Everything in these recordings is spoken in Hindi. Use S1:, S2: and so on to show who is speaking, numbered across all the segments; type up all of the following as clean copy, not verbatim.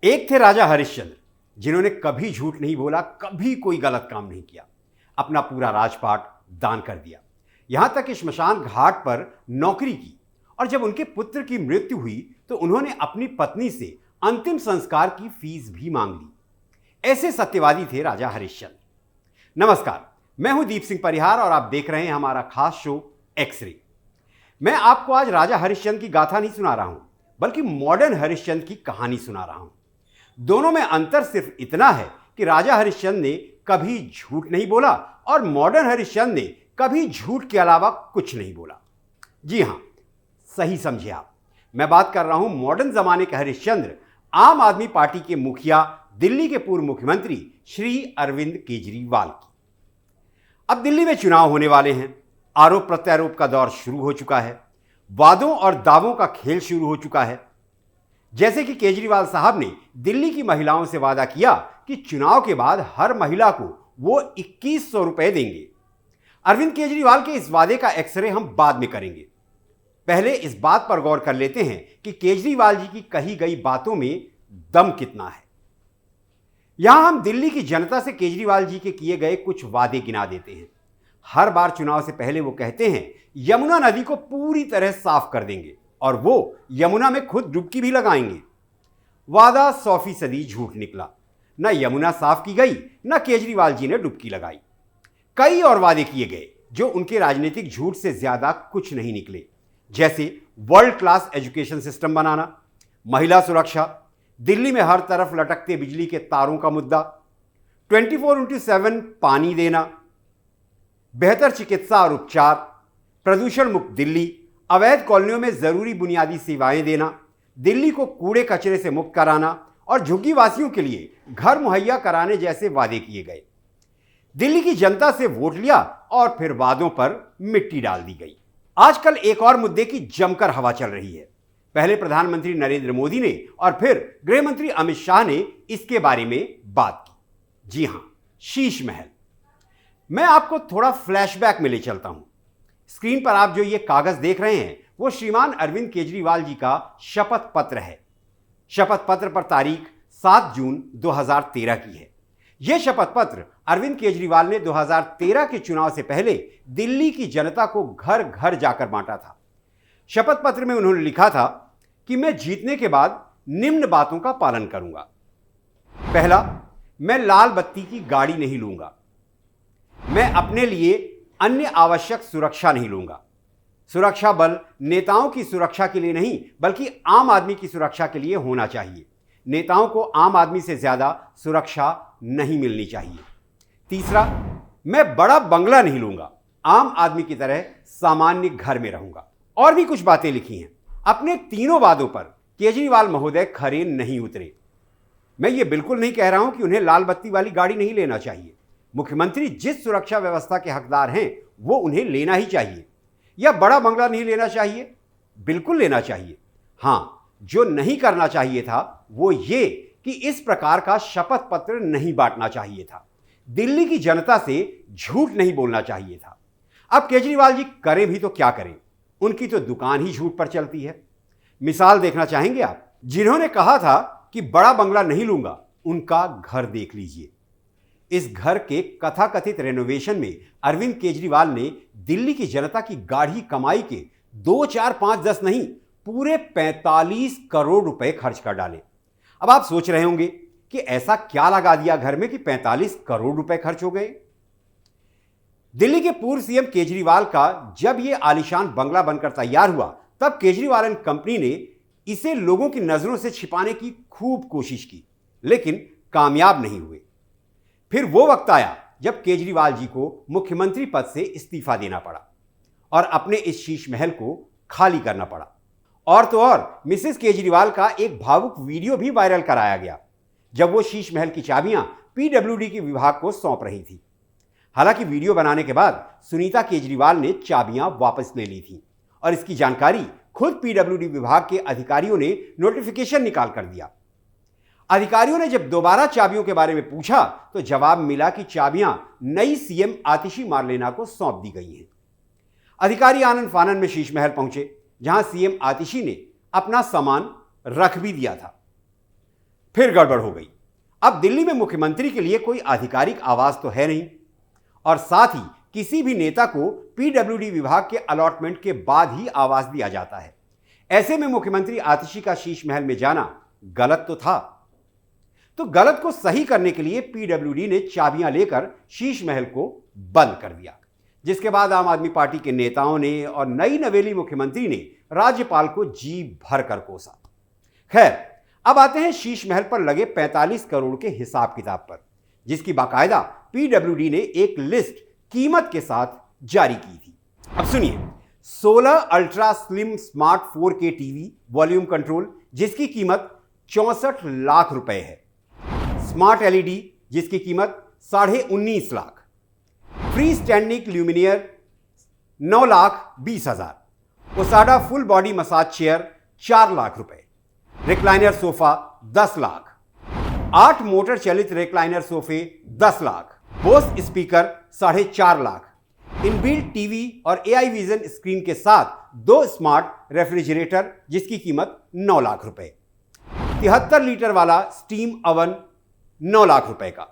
S1: एक थे राजा हरिश्चंद्र, जिन्होंने कभी झूठ नहीं बोला, कभी कोई गलत काम नहीं किया, अपना पूरा राजपाट दान कर दिया, यहां तक कि श्मशान घाट पर नौकरी की। और जब उनके पुत्र की मृत्यु हुई तो उन्होंने अपनी पत्नी से अंतिम संस्कार की फीस भी मांग ली। ऐसे सत्यवादी थे राजा हरिश्चंद्र। नमस्कार, मैं हूं दीप सिंह परिहार और आप देख रहे हैं हमारा खास शो एक्स-रे। मैं आपको आज राजा हरिश्चंद्र की गाथा नहीं सुना रहा हूं, बल्कि मॉडर्न हरिश्चंद्र की कहानी सुना रहा हूं। दोनों में अंतर सिर्फ इतना है कि राजा हरिश्चंद्र ने कभी झूठ नहीं बोला और मॉडर्न हरिश्चंद्र ने कभी झूठ के अलावा कुछ नहीं बोला। जी हां, सही समझे आप, मैं बात कर रहा हूं मॉडर्न जमाने के हरिश्चंद्र, आम आदमी पार्टी के मुखिया, दिल्ली के पूर्व मुख्यमंत्री श्री अरविंद केजरीवाल की। अब दिल्ली में चुनाव होने वाले हैं, आरोप प्रत्यारोप का दौर शुरू हो चुका है, वादों और दावों का खेल शुरू हो चुका है। जैसे कि केजरीवाल साहब ने दिल्ली की महिलाओं से वादा किया कि चुनाव के बाद हर महिला को वो 2100 रुपए देंगे। अरविंद केजरीवाल के इस वादे का एक्सरे हम बाद में करेंगे। पहले इस बात पर गौर कर लेते हैं कि केजरीवाल जी की कही गई बातों में दम कितना है। यहां हम दिल्ली की जनता से केजरीवाल जी के किए गए कुछ वादे गिना देते हैं। हर बार चुनाव से पहले वो कहते हैं यमुना नदी को पूरी तरह साफ कर देंगे और वो यमुना में खुद डुबकी भी लगाएंगे। वादा 100% झूठ निकला। न यमुना साफ की गई, न केजरीवाल जी ने डुबकी लगाई। कई और वादे किए गए जो उनके राजनीतिक झूठ से ज्यादा कुछ नहीं निकले, जैसे वर्ल्ड क्लास एजुकेशन सिस्टम बनाना, महिला सुरक्षा, दिल्ली में हर तरफ लटकते बिजली के तारों का मुद्दा, 24/7 पानी देना, बेहतर चिकित्सा और उपचार, प्रदूषण मुक्त दिल्ली, अवैध कॉलोनियों में जरूरी बुनियादी सेवाएं देना, दिल्ली को कूड़े कचरे से मुक्त कराना और झुग्गी वासियों के लिए घर मुहैया कराने जैसे वादे किए गए। दिल्ली की जनता से वोट लिया और फिर वादों पर मिट्टी डाल दी गई। आजकल एक और मुद्दे की जमकर हवा चल रही है। पहले प्रधानमंत्री नरेंद्र मोदी ने और फिर गृह मंत्री अमित शाह ने इसके बारे में बात की। जी हां, शीश महल। मैं आपको थोड़ा फ्लैशबैक में ले चलता हूं। स्क्रीन पर आप जो ये कागज देख रहे हैं वो श्रीमान अरविंद केजरीवाल जी का शपथ पत्र है। शपथ पत्र पर तारीख 7 जून 2013 की है। यह शपथ पत्र अरविंद केजरीवाल ने 2013 के चुनाव से पहले दिल्ली की जनता को घर घर जाकर बांटा था। शपथ पत्र में उन्होंने लिखा था कि मैं जीतने के बाद निम्न बातों का पालन करूंगा। पहला, मैं लाल बत्ती की गाड़ी नहीं लूंगा। मैं अपने लिए अन्य आवश्यक सुरक्षा नहीं लूंगा। सुरक्षा बल नेताओं की सुरक्षा के लिए नहीं, बल्कि आम आदमी की सुरक्षा के लिए होना चाहिए। नेताओं को आम आदमी से ज्यादा सुरक्षा नहीं मिलनी चाहिए। तीसरा, मैं बड़ा बंगला नहीं लूंगा। आम आदमी की तरह सामान्य घर में रहूंगा। और भी कुछ बातें लिखी हैं। अपने तीनों वादों पर केजरीवाल महोदय खरे नहीं उतरे। मैं ये बिल्कुल नहीं कह रहा हूं कि उन्हें लाल बत्ती वाली गाड़ी नहीं लेना चाहिए। मुख्यमंत्री जिस सुरक्षा व्यवस्था के हकदार हैं वो उन्हें लेना ही चाहिए। या बड़ा बंगला नहीं लेना चाहिए? बिल्कुल लेना चाहिए। हां, जो नहीं करना चाहिए था वो ये कि इस प्रकार का शपथ पत्र नहीं बांटना चाहिए था। दिल्ली की जनता से झूठ नहीं बोलना चाहिए था। अब केजरीवाल जी करें भी तो क्या करें, उनकी तो दुकान ही झूठ पर चलती है। मिसाल देखना चाहेंगे आप? जिन्होंने कहा था कि बड़ा बंगला नहीं लूंगा, उनका घर देख लीजिए। इस घर के कथाकथित रेनोवेशन में अरविंद केजरीवाल ने दिल्ली की जनता की गाढ़ी कमाई के 2, 4, 5, 10 नहीं, पूरे 45 करोड़ रुपए खर्च कर डाले। अब आप सोच रहे होंगे कि ऐसा क्या लगा दिया घर में कि 45 करोड़ रुपए खर्च हो गए। दिल्ली के पूर्व सीएम केजरीवाल का जब यह आलीशान बंगला बनकर तैयार हुआ, तब केजरीवाल एंड कंपनी ने इसे लोगों की नजरों से छिपाने की खूब कोशिश की, लेकिन कामयाब नहीं हुए। फिर वो वक्त आया जब केजरीवाल जी को मुख्यमंत्री पद से इस्तीफा देना पड़ा और अपने इस शीश महल को खाली करना पड़ा। और तो और मिसेस केजरीवाल का एक भावुक वीडियो भी वायरल कराया गया, जब वो शीश महल की चाबियां पीडब्ल्यूडी के विभाग को सौंप रही थी। हालांकि वीडियो बनाने के बाद सुनीता केजरीवाल ने चाबियां वापस ले ली थी और इसकी जानकारी खुद पीडब्ल्यूडी विभाग के अधिकारियों ने नोटिफिकेशन निकाल कर दिया। अधिकारियों ने जब दोबारा चाबियों के बारे में पूछा तो जवाब मिला कि चाबियां नई सीएम आतिशी मार्लेना को सौंप दी गई हैं। अधिकारी आनंद फानन में शीश महल पहुंचे, जहां सीएम आतिशी ने अपना सामान रख भी दिया था। फिर गड़बड़ हो गई। अब दिल्ली में मुख्यमंत्री के लिए कोई आधिकारिक आवास तो है नहीं, और साथ ही किसी भी नेता को पीडब्ल्यूडी विभाग के अलॉटमेंट के बाद ही आवास दिया जाता है। ऐसे में मुख्यमंत्री आतिशी का शीश महल में जाना गलत तो था। तो गलत को सही करने के लिए पीडब्ल्यूडी ने चाबियां लेकर शीश महल को बंद कर दिया, जिसके बाद आम आदमी पार्टी के नेताओं ने और नई नवेली मुख्यमंत्री ने राज्यपाल को जी भर कर कोसा। खैर, अब आते हैं शीश महल पर लगे 45 करोड़ के हिसाब किताब पर, जिसकी बाकायदा पीडब्ल्यूडी ने एक लिस्ट कीमत के साथ जारी की थी। अब सुनिए, 16 ultra slim smart 4K TV volume control, जिसकी कीमत 64 लाख रुपए है। स्मार्ट एलईडी, जिसकी कीमत 19.5 लाख। Free standing luminaire 9,20,000। ओसाडा full body massage chair 4 lakh रुपए। Recliner sofa 10 lakh. 8 मोटर चलित रिक्लाइनर सोफे 10 lakh. Bose speaker 4.5 lakh. Inbuilt TV और एआई विजन स्क्रीन के साथ 2 स्मार्ट रेफ्रिजरेटर, जिसकी कीमत 9 लाख रुपए। 73 लीटर वाला स्टीम अवन 9 लाख रुपए का।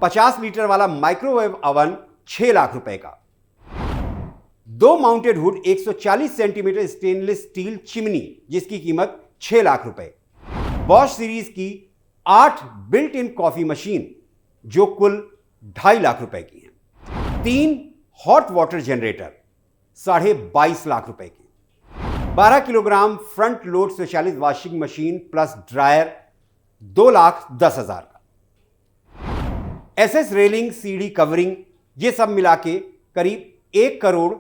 S1: 50 लीटर वाला माइक्रोवेव अवन 6 लाख रुपए का। 2 mounted hood 140 centimetre stainless steel chimney, जिसकी कीमत 6 लाख रुपए। बॉश सीरीज की 8 बिल्ट इन कॉफी मशीन, जो कुल 2.5 लाख रुपए की हैं। 3 हॉट वाटर जनरेटर 22.5 लाख रुपए की। 12 किलोग्राम फ्रंट लोड स्वचालित वॉशिंग मशीन प्लस ड्रायर 2,10,000 का। एसएस रेलिंग, सीढ़ी कवरिंग, ये सब मिला के करीब 1 करोड़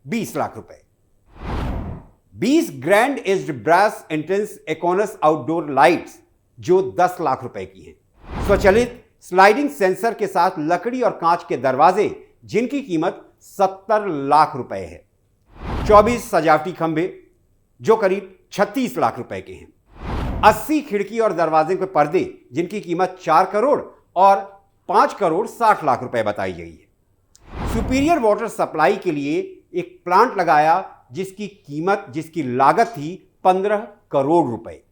S1: 20 लाख रुपए। 20 ग्रैंड एज्ड ब्रास एंट्रेंस एकोनस आउटडोर लाइट्स, जो 10 लाख रुपए की हैं। स्वचालित स्लाइडिंग सेंसर के साथ लकड़ी और कांच के दरवाजे, जिनकी कीमत 70 लाख रुपए है। 24 सजावटी खंभे, जो करीब 36 लाख रुपए के हैं। 80 खिड़की और दरवाजे के पर्दे, जिनकी कीमत 4 करोड़ और 5 करोड़ 60 लाख रुपए बताई गई है। सुपीरियर वाटर सप्लाई के लिए एक प्लांट लगाया, जिसकी लागत थी 15 करोड़ रुपए।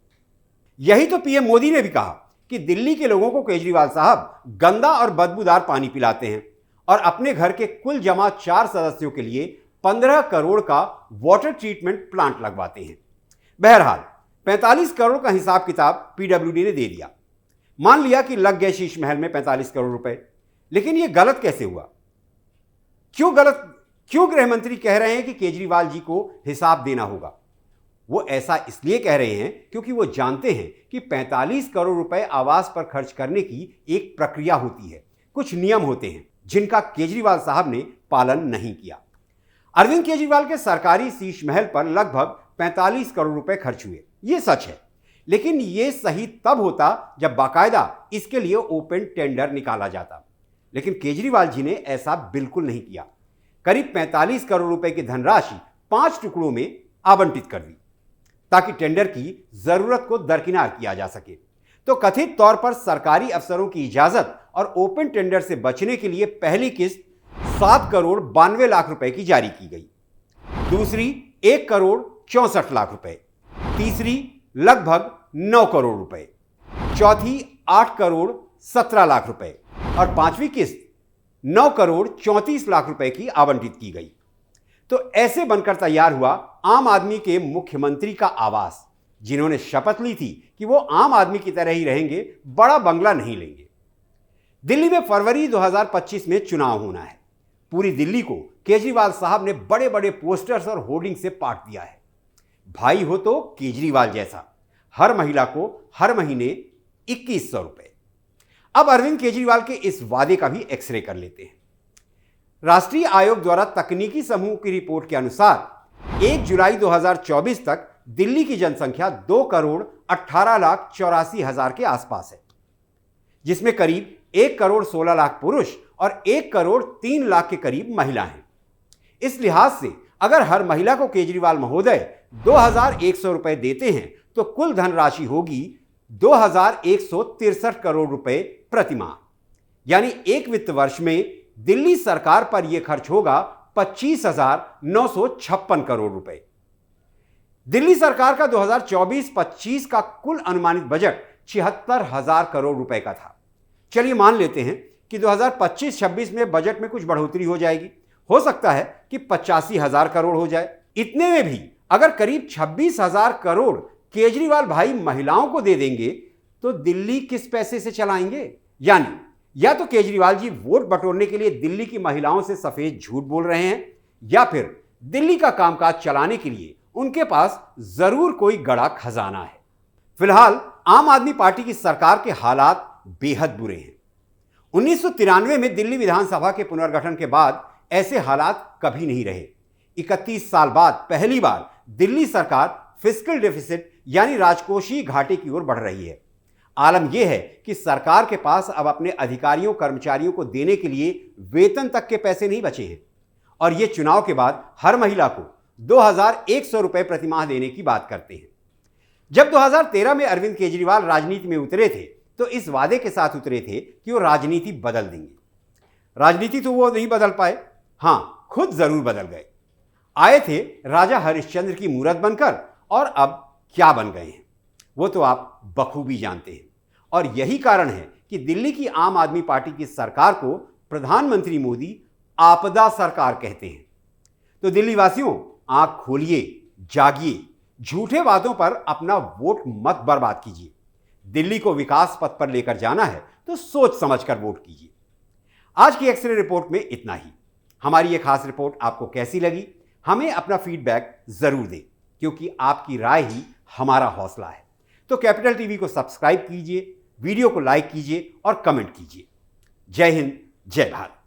S1: यही तो पीएम मोदी ने भी कहा कि दिल्ली के लोगों को केजरीवाल साहब गंदा और बदबूदार पानी पिलाते हैं, और अपने घर के कुल जमा 4 सदस्यों के लिए 15 करोड़ का वाटर ट्रीटमेंट प्लांट लगवाते हैं। बहरहाल 45 करोड़ का हिसाब किताब पीडब्ल्यूडी ने दे दिया। मान लिया कि लग गए शीश महल में 45 करोड़ रुपए, लेकिन यह गलत कैसे हुआ? क्यों गृह मंत्री कह रहे हैं कि केजरीवाल जी को हिसाब देना होगा? वो ऐसा इसलिए कह रहे हैं क्योंकि वो जानते हैं कि 45 करोड़ रुपए आवास पर खर्च करने की एक प्रक्रिया होती है, कुछ नियम होते हैं, जिनका केजरीवाल साहब ने पालन नहीं किया। अरविंद केजरीवाल के सरकारी शीश महल पर लगभग 45 करोड़ रुपए खर्च हुए, ये सच है, लेकिन ये सही तब होता जब बाकायदा इसके लिए ओपन टेंडर निकाला जाता। लेकिन केजरीवाल जी ने ऐसा बिल्कुल नहीं किया। करीब 45 करोड़ रुपए की धनराशि 5 टुकड़ों में आवंटित कर दी, ताकि टेंडर की जरूरत को दरकिनार किया जा सके। तो कथित तौर पर सरकारी अफसरों की इजाजत और ओपन टेंडर से बचने के लिए पहली किस्त 7 करोड़ 92 लाख रुपए की जारी की गई, दूसरी 1 करोड़ 64 लाख रुपए, तीसरी लगभग 9 करोड़ रुपए, चौथी 8 करोड़ 17 लाख रुपए और पांचवी किस्त 9 करोड़ 34 लाख रुपए की आवंटित की गई। तो ऐसे बनकर तैयार हुआ आम आदमी के मुख्यमंत्री का आवास, जिन्होंने शपथ ली थी कि वो आम आदमी की तरह ही रहेंगे, बड़ा बंगला नहीं लेंगे। दिल्ली में फरवरी 2025 में चुनाव होना है। पूरी दिल्ली को केजरीवाल साहब ने बड़े बड़े पोस्टर्स और होर्डिंग से पाट दिया है। भाई हो तो केजरीवाल जैसा, हर महिला को हर महीने 2100 रुपए। अब अरविंद केजरीवाल के इस वादे का भी एक्सरे कर लेते हैं। राष्ट्रीय आयोग द्वारा तकनीकी समूह की रिपोर्ट के अनुसार 1 जुलाई 2024 तक दिल्ली की जनसंख्या 2 करोड़ 18 लाख 84 हजार के आसपास है, जिसमें करीब 1 करोड़ 16 लाख पुरुष और 1 करोड़ 3 लाख के करीब महिला हैं। इस लिहाज से अगर हर महिला को केजरीवाल महोदय 2100 रुपए देते हैं तो कुल धनराशि होगी 2163 करोड़ रुपए प्रति माह। यानी एक वित्त वर्ष में दिल्ली सरकार पर यह खर्च होगा 25,956 करोड़ रुपए। दिल्ली सरकार का 2024-25 का कुल अनुमानित बजट 76,000 करोड़ रुपए का था। चलिए मान लेते हैं कि 2025-26 में बजट में कुछ बढ़ोतरी हो जाएगी, हो सकता है कि 85,000 करोड़ हो जाए। इतने में भी अगर करीब 26,000 करोड़ केजरीवाल भाई महिलाओं को दे देंगे तो दिल्ली किस पैसे से चलाएंगे? यानी या तो केजरीवाल जी वोट बटोरने के लिए दिल्ली की महिलाओं से सफेद झूठ बोल रहे हैं, या फिर दिल्ली का कामकाज चलाने के लिए उनके पास जरूर कोई गड़ा खजाना है। फिलहाल आम आदमी पार्टी की सरकार के हालात बेहद बुरे हैं। 1993 में दिल्ली विधानसभा के पुनर्गठन के बाद ऐसे हालात कभी नहीं रहे। 31 साल बाद पहली बार दिल्ली सरकार फिस्कल डेफिसिट यानी राजकोषीय घाटे की ओर बढ़ रही है। आलम यह है कि सरकार के पास अब अपने अधिकारियों कर्मचारियों को देने के लिए वेतन तक के पैसे नहीं बचे हैं, और ये चुनाव के बाद हर महिला को 2,100 रुपए प्रतिमाह देने की बात करते हैं। जब 2013 में अरविंद केजरीवाल राजनीति में उतरे थे तो इस वादे के साथ उतरे थे कि वो राजनीति बदल देंगे। राजनीति तो वो नहीं बदल पाए, हां खुद जरूर बदल गए। आए थे राजा हरिश्चंद्र की मूरत बनकर, और अब क्या बन गए हैं वो तो आप बखूबी जानते हैं। और यही कारण है कि दिल्ली की आम आदमी पार्टी की सरकार को प्रधानमंत्री मोदी आपदा सरकार कहते हैं। तो दिल्ली वासियों, आंख खोलिए, जागिए, झूठे वादों पर अपना वोट मत बर्बाद कीजिए। दिल्ली को विकास पथ पर लेकर जाना है तो सोच समझकर वोट कीजिए। आज की एक्सरे रिपोर्ट में इतना ही। हमारी ये खास रिपोर्ट आपको कैसी लगी, हमें अपना फीडबैक जरूर दें, क्योंकि आपकी राय ही हमारा हौसला है। तो कैपिटल टीवी को सब्सक्राइब कीजिए, वीडियो को लाइक कीजिए और कमेंट कीजिए। जय हिंद, जय भारत।